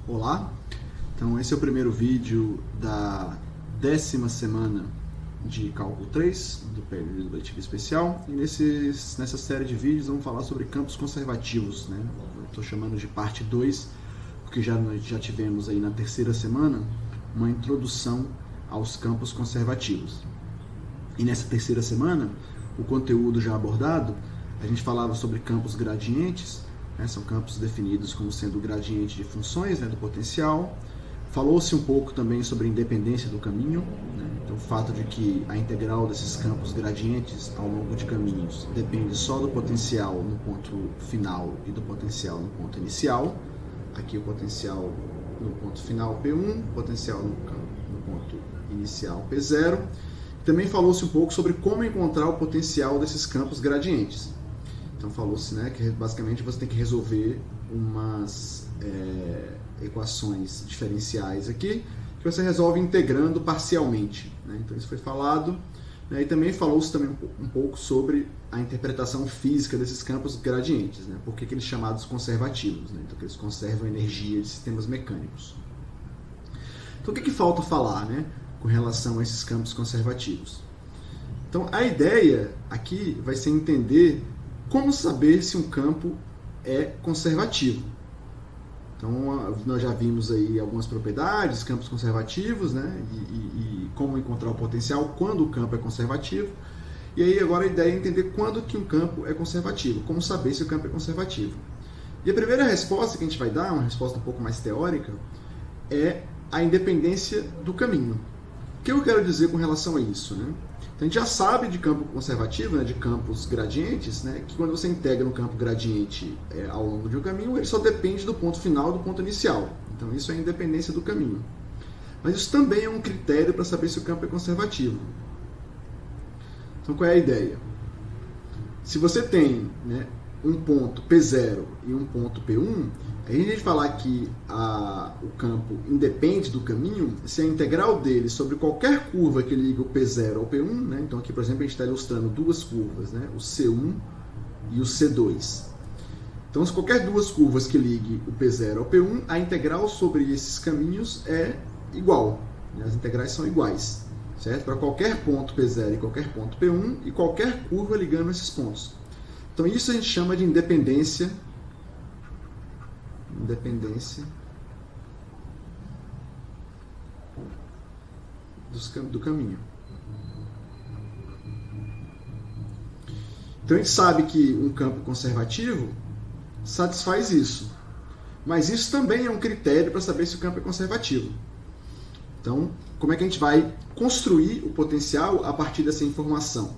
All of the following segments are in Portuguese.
Olá, então esse é o primeiro vídeo da 10ª semana de Cálculo 3 do período letivo especial, e nessa série de vídeos vamos falar sobre campos conservativos, né? Estou chamando de parte 2, porque já tivemos aí na 3ª semana uma introdução aos campos conservativos. E nessa 3ª semana, o conteúdo já abordado, a gente falava sobre campos gradientes, né? São campos definidos como sendo gradiente de funções, né, do potencial. Falou-se um pouco também sobre a independência do caminho, né? Então o fato de que a integral desses campos gradientes ao longo de caminhos depende só do potencial no ponto final e do potencial no ponto inicial. Aqui o potencial no ponto final P1, potencial no ponto inicial P0. Também falou-se um pouco sobre como encontrar o potencial desses campos gradientes. Então falou-se, né, que basicamente você tem que resolver umas equações diferenciais aqui, que você resolve integrando parcialmente, né? Então isso foi falado, né? E também falou-se também um pouco sobre a interpretação física desses campos gradientes, né? Por que eles são chamados conservativos, né? Então que eles conservam energia de sistemas mecânicos. Então o que falta falar, né, com relação a esses campos conservativos? Então a ideia aqui vai ser entender como saber se um campo é conservativo. Então, nós já vimos aí algumas propriedades, campos conservativos, né? E como encontrar o potencial quando o campo é conservativo. E aí agora a ideia é entender quando que um campo é conservativo, como saber se o campo é conservativo. E a primeira resposta que a gente vai dar, uma resposta um pouco mais teórica, é a independência do caminho. O que eu quero dizer com relação a isso, né? Então, a gente já sabe de campo conservativo, né, de campos gradientes, né, que quando você integra um campo gradiente ao longo de um caminho, ele só depende do ponto final e do ponto inicial. Então, isso é a independência do caminho. Mas isso também é um critério para saber se o campo é conservativo. Então, qual é a ideia? Se você tem, né, um ponto P0 e um ponto P1, a gente falar que o campo independe do caminho se a integral dele sobre qualquer curva que liga o P0 ao P1, né? Então aqui, por exemplo, a gente está ilustrando duas curvas, né? O C1 e o C2. Então, se qualquer duas curvas que ligue o P0 ao P1, a integral sobre esses caminhos é igual, né? As integrais são iguais, certo? Para qualquer ponto P0 e qualquer ponto P1 e qualquer curva ligando esses pontos. Então isso a gente chama de independência do caminho. Então a gente sabe que um campo conservativo satisfaz isso, mas isso também é um critério para saber se o campo é conservativo. Então, como é que a gente vai construir o potencial a partir dessa informação?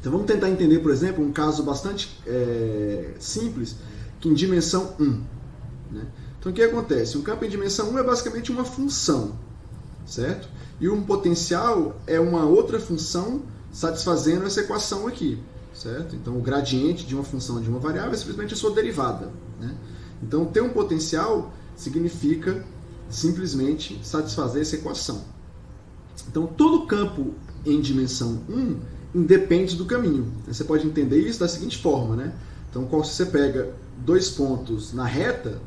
Então vamos tentar entender, por exemplo, um caso bastante simples, que em dimensão 1. Né? Então o que acontece? Um campo em dimensão 1 é basicamente uma função, certo? E um potencial é uma outra função satisfazendo essa equação aqui, certo? Então o gradiente de uma função de uma variável é simplesmente a sua derivada, né? Então ter um potencial significa simplesmente satisfazer essa equação. Então todo campo em dimensão 1 independe do caminho. Você pode entender isso da seguinte forma, né? Então, se você pega dois pontos na reta,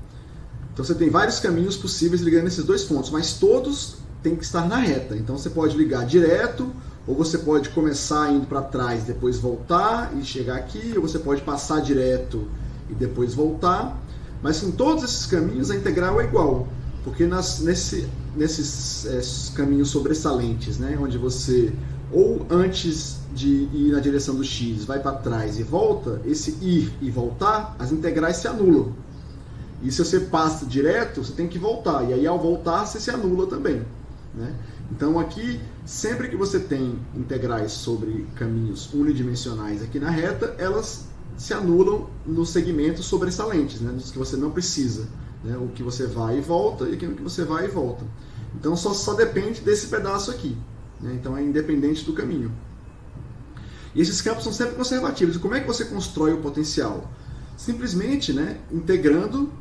então você tem vários caminhos possíveis ligando esses dois pontos, mas todos têm que estar na reta. Então, você pode ligar direto, ou você pode começar indo para trás, depois voltar e chegar aqui, ou você pode passar direto e depois voltar. Mas em todos esses caminhos a integral é igual, porque nesses caminhos sobressalentes, né, onde você ou antes de ir na direção do x, vai para trás e volta, esse ir e voltar, as integrais se anulam. E se você passa direto, você tem que voltar. E aí, ao voltar, você se anula também, né? Então, aqui, sempre que você tem integrais sobre caminhos unidimensionais aqui na reta, elas se anulam nos segmentos sobressalentes, né? Nos que você não precisa, né? O que você vai e volta e aquilo que você vai e volta. Então, só depende desse pedaço aqui, né? Então, é independente do caminho. E esses campos são sempre conservativos. E como é que você constrói o potencial? Simplesmente, né, integrando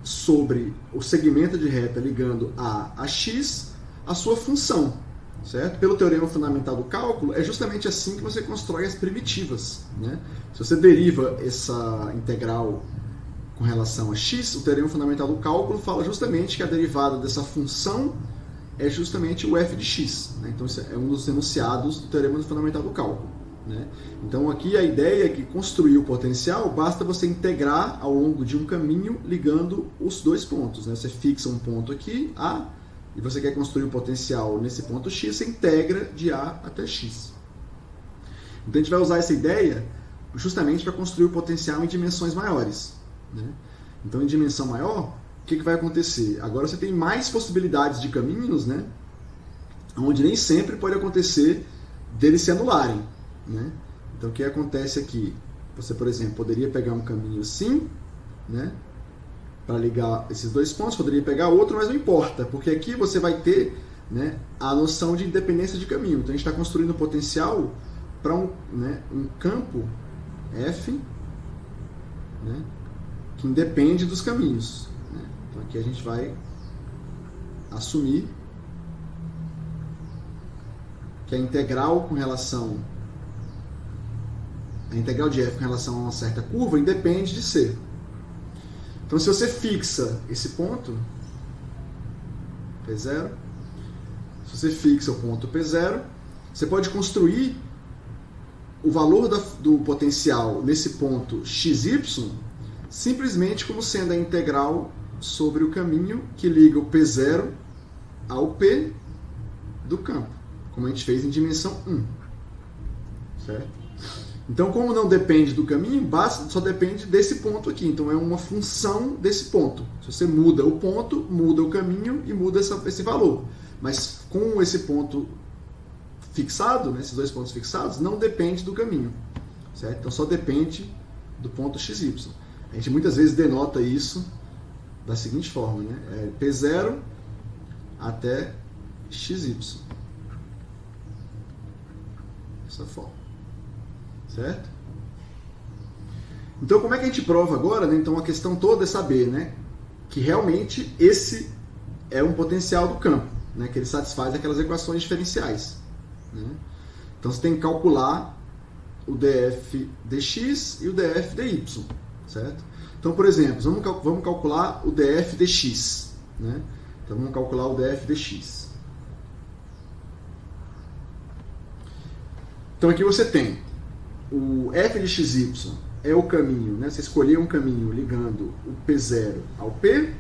sobre o segmento de reta ligando a x a sua função, certo? Pelo teorema fundamental do cálculo, é justamente assim que você constrói as primitivas, né? Se você deriva essa integral com relação a x, o teorema fundamental do cálculo fala justamente que a derivada dessa função é justamente o f de x. Né? Então, isso é um dos enunciados do teorema fundamental do cálculo. Né? Então, aqui a ideia é que construir o potencial basta você integrar ao longo de um caminho ligando os dois pontos. Né? Você fixa um ponto aqui, A, e você quer construir o potencial nesse ponto x, você integra de A até x. Então, a gente vai usar essa ideia justamente para construir o potencial em dimensões maiores. Né? Então, em dimensão maior, o que vai acontecer? Agora você tem mais possibilidades de caminhos, né? Onde nem sempre pode acontecer deles se anularem. Né? Então, o que acontece aqui? Você, por exemplo, poderia pegar um caminho assim, né? Para ligar esses dois pontos, poderia pegar outro, mas não importa, porque aqui você vai ter, né, a noção de independência de caminho. Então, a gente está construindo um potencial para um campo F, né, que independe dos caminhos. Né? Então, aqui a gente vai assumir que a integral com relação a integral de f com relação a uma certa curva independe de c. Então, se você fixa esse ponto, P0, se você fixa o ponto P0, você pode construir o valor do potencial nesse ponto xy simplesmente como sendo a integral sobre o caminho que liga o P0 ao P do campo, como a gente fez em dimensão 1. Certo? Então, como não depende do caminho, só depende desse ponto aqui. Então, é uma função desse ponto. Se você muda o ponto, muda o caminho e muda esse valor. Mas com esse ponto fixado, né, esses dois pontos fixados, não depende do caminho. Certo? Então, só depende do ponto xy. A gente muitas vezes denota isso da seguinte forma. Né? É P0 até xy. Dessa forma. Certo? Então, como é que a gente prova agora? Né? Então, a questão toda é saber, né, que realmente esse é um potencial do campo, né, que ele satisfaz aquelas equações diferenciais. Né? Então, você tem que calcular o df dx e o df dy. Certo? Então, por exemplo, vamos calcular o df dx. Né? Então, vamos calcular o df dx. Então, aqui você tem o f de xy é o caminho, né? Você escolheu um caminho ligando o P0 ao P.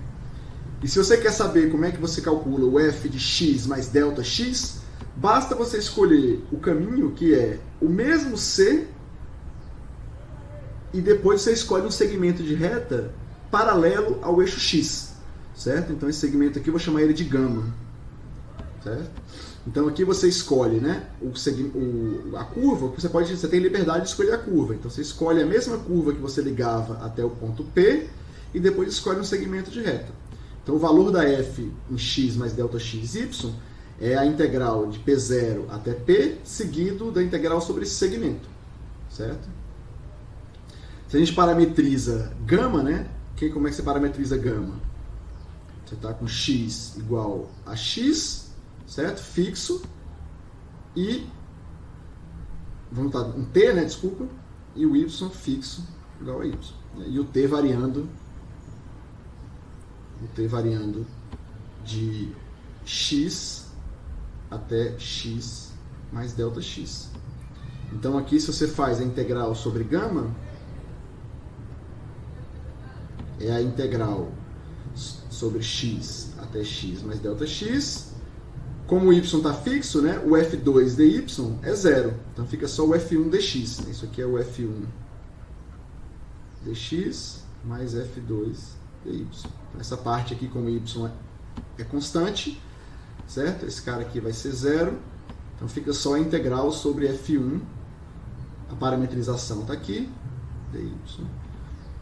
E se você quer saber como é que você calcula o f de x mais delta x, basta você escolher o caminho que é o mesmo C e depois você escolhe um segmento de reta paralelo ao eixo x. Certo? Então esse segmento aqui eu vou chamar ele de gama. Certo? Então aqui você escolhe, né, a curva, você tem liberdade de escolher a curva. Então você escolhe a mesma curva que você ligava até o ponto P e depois escolhe um segmento de reta. Então o valor da f em x mais delta xy é a integral de P0 até P, seguido da integral sobre esse segmento. Certo? Se a gente parametriza gama, né, como é que você parametriza gama? Você está com x igual a x, certo? Fixo, e vamos dar um t, né? Desculpa, e o y fixo igual a y, né? E o t variando de x até x mais delta x. Então aqui, se você faz a integral sobre gama, é a integral sobre x até x mais delta x. Como o y está fixo, né, o f2 dy é zero. Então fica só o f1 dx. Isso aqui é o f1 dx mais f2 dy. Então, essa parte aqui, como y é constante, certo? Esse cara aqui vai ser zero. Então fica só a integral sobre f1. A parametrização está aqui. Dy.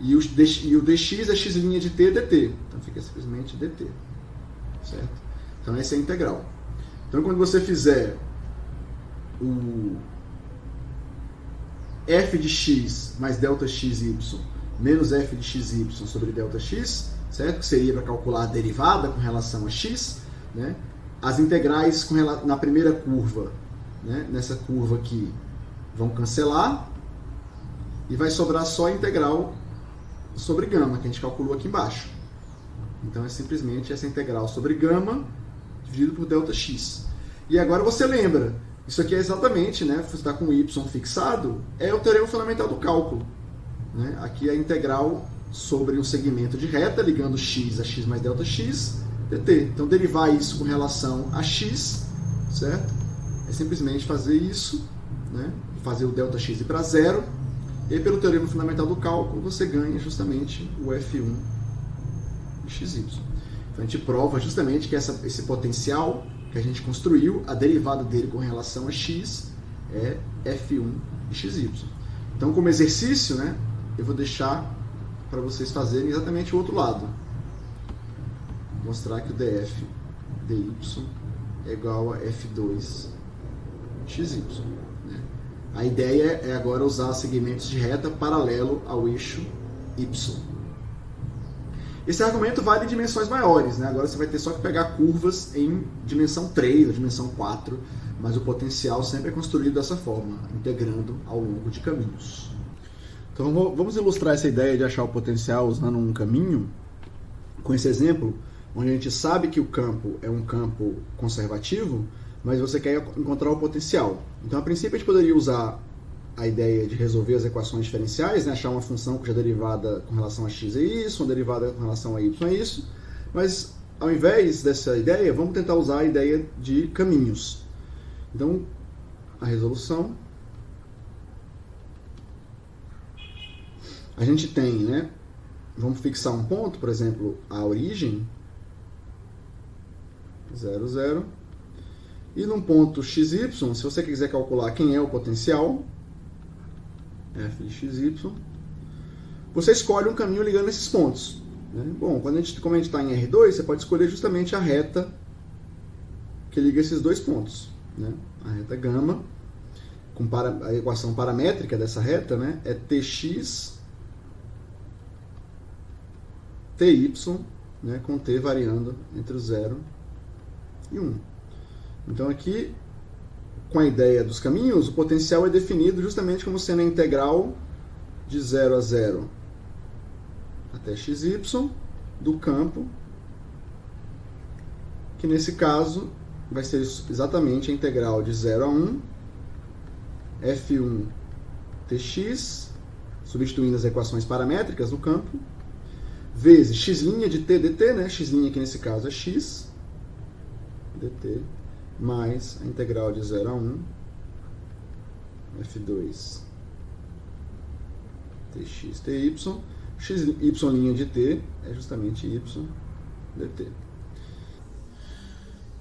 E o dx é x' de t dt. Então fica simplesmente dt. Certo? Então essa é a integral. Então, quando você fizer o f de x mais delta xy menos f de xy sobre delta x, certo? Que seria para calcular a derivada com relação a x, né? As integrais na primeira curva, né? Nessa curva aqui, vão cancelar e vai sobrar só a integral sobre gama, que a gente calculou aqui embaixo. Então é simplesmente essa integral sobre gama dividido por ΔX. E agora você lembra, isso aqui é exatamente, né, você está com o y fixado, é o teorema fundamental do cálculo. Né? Aqui é a integral sobre um segmento de reta, ligando x a x mais ΔX, dt. Então derivar isso com relação a x, certo? É simplesmente fazer isso, né? Fazer o ΔX ir para zero, e aí, pelo teorema fundamental do cálculo, você ganha justamente o F1 de xy. Então a gente prova justamente que esse potencial que a gente construiu, a derivada dele com relação a x é F1 de xy. Então, como exercício, né, eu vou deixar para vocês fazerem exatamente o outro lado. Vou mostrar que o df dy é igual a F2 xy. Né? A ideia é agora usar segmentos de reta paralelo ao eixo y. Esse argumento vale em dimensões maiores, né? Agora você vai ter só que pegar curvas em dimensão 3 ou dimensão 4, mas o potencial sempre é construído dessa forma, integrando ao longo de caminhos. Então vamos ilustrar essa ideia de achar o potencial usando um caminho, com esse exemplo, onde a gente sabe que o campo é um campo conservativo, mas você quer encontrar o potencial. Então, a princípio, a gente poderia usar a ideia de resolver as equações diferenciais, né? Achar uma função cuja derivada com relação a x é isso, uma derivada com relação a y é isso, mas ao invés dessa ideia, vamos tentar usar a ideia de caminhos. Então, a resolução, a gente tem, né? Vamos fixar um ponto, por exemplo, a origem, 0, 0, e num ponto xy, se você quiser calcular quem é o potencial, f de xy, você escolhe um caminho ligando esses pontos. Né? Bom, como a gente está em R2, você pode escolher justamente a reta que liga esses dois pontos. Né? A reta gama, a equação paramétrica dessa reta, né, é tx, ty, né, com t variando entre o 0 e 1. Então aqui, com a ideia dos caminhos, o potencial é definido justamente como sendo a integral de 0 a 0 até xy do campo, que nesse caso vai ser exatamente a integral de 0 a 1 f1 tx, substituindo as equações paramétricas do campo, vezes x' de t dt, né? X' aqui nesse caso é x dt, mais a integral de 0 a 1 f2 tx ty, xy' de t é justamente y dt.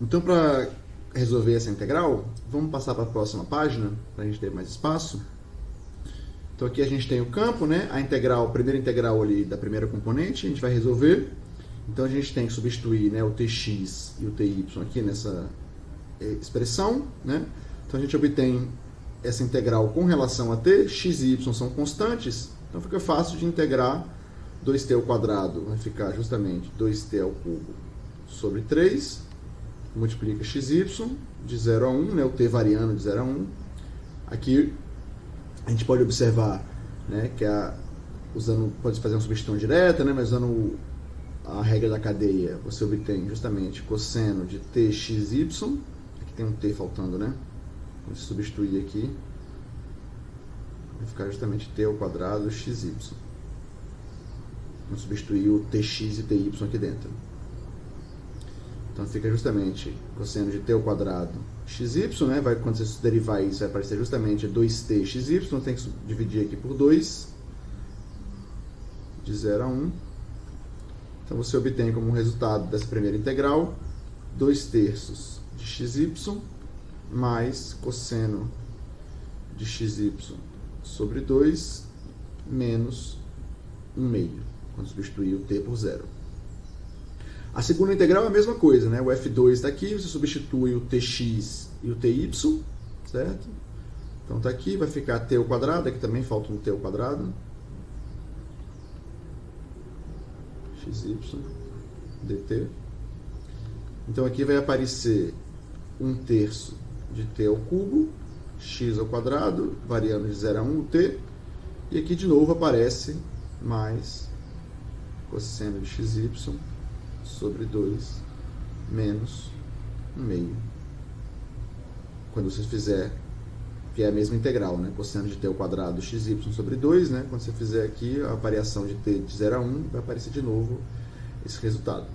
Então, para resolver essa integral, vamos passar para a próxima página, para a gente ter mais espaço. Então aqui a gente tem o campo, né? A integral, a primeira integral ali da primeira componente, a gente vai resolver. Então a gente tem que substituir, né, o tx e o ty aqui nessa expressão, né? Então a gente obtém essa integral com relação a t, x e y são constantes, então fica fácil de integrar 2t ao quadrado, vai ficar justamente 2t ao cubo sobre 3, multiplica xy de 0 a 1, né, o t variando de 0 a 1. Aqui a gente pode observar, né, que pode fazer uma substituição direta, né, mas usando a regra da cadeia, você obtém justamente cosseno de txy, aqui tem um t faltando, né, vou substituir aqui, vai ficar justamente t ao quadrado xy. Vamos substituir o tx e ty aqui dentro. Então fica justamente cosseno de t ao quadrado xy, né? Quando você derivar isso, vai aparecer justamente 2t xy, tem que dividir aqui por 2, de 0 a 1. Então você obtém como resultado dessa primeira integral 2/3 de xy mais cosseno de xy sobre 2 menos 1/2, quando substituir o t por 0. A segunda integral é a mesma coisa, né? O f2 está aqui, você substitui o tx e o ty, certo? Então está aqui, vai ficar t ao quadrado, aqui também falta um t ao quadrado. xy dt. Então aqui vai aparecer 1/3 de t ao cubo, x ao quadrado, variando de 0 a 1 o t. E aqui de novo aparece mais cosseno de xy sobre 2 menos 1/2. Quando você fizer, que é a mesma integral, né? Cosseno de t ao quadrado xy sobre 2, né? Quando você fizer aqui a variação de t de 0 a 1, vai aparecer de novo esse resultado.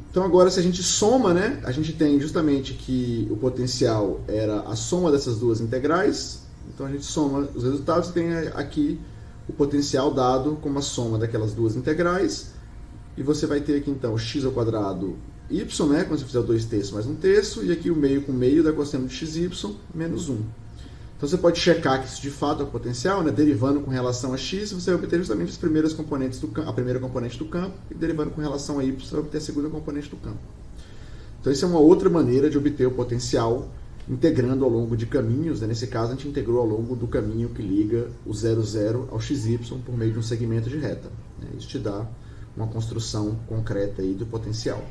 Então agora, se a gente soma, né? A gente tem justamente que o potencial era a soma dessas duas integrais. Então a gente soma os resultados e tem aqui o potencial dado como a soma daquelas duas integrais. E você vai ter aqui então x ao quadrado y, né? Quando você fizer o 2/3 mais 1/3, e aqui o meio com meio da cosseno de xy menos 1. Então você pode checar que isso de fato é o potencial, né? Derivando com relação a x, você vai obter justamente as primeiras componentes do campo, a primeira componente do campo, e derivando com relação a y, você vai obter a segunda componente do campo. Então isso é uma outra maneira de obter o potencial integrando ao longo de caminhos, né? Nesse caso a gente integrou ao longo do caminho que liga o 0, 0 ao xy por meio de um segmento de reta, né? Isso te dá uma construção concreta aí do potencial.